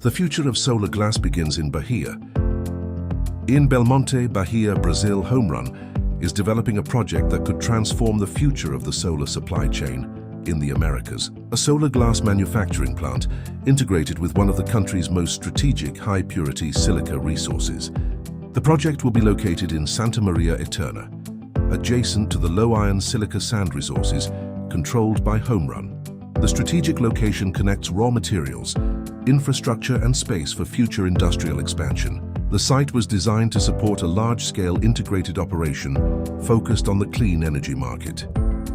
The future of solar glass begins in Bahia. In Belmonte, Bahia, Brazil, Homerun is developing a project that could transform the future of the solar supply chain in the Americas. A solar glass manufacturing plant integrated with one of the country's most strategic high-purity silica resources. The project will be located in Santa Maria Eterna, adjacent to the low-iron silica sand resources controlled by Homerun. The strategic location connects raw materials, infrastructure and space for future industrial expansion. The site was designed to support a large-scale integrated operation focused on the clean energy market.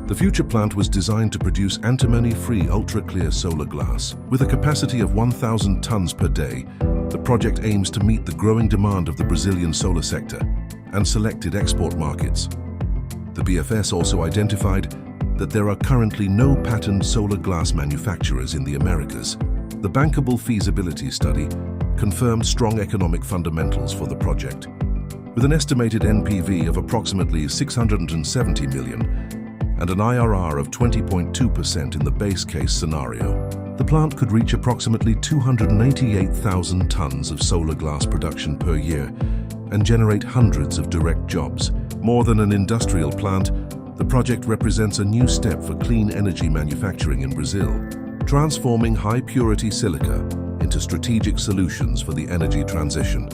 The future plant was designed to produce antimony-free ultra-clear solar glass. With a capacity of 1,000 tons per day, the project aims to meet the growing demand of the Brazilian solar sector and selected export markets. The BFS also identified that there are currently no patented solar glass manufacturers in the Americas. The Bankable Feasibility study confirmed strong economic fundamentals for the project. With an estimated NPV of approximately $670 million and an IRR of 20.2% in the base case scenario, the plant could reach approximately 288,000 tons of solar glass production per year and generate hundreds of direct jobs. More than an industrial plant, the project represents a new step for clean energy manufacturing in Brazil, transforming high-purity silica into strategic solutions for the energy transition.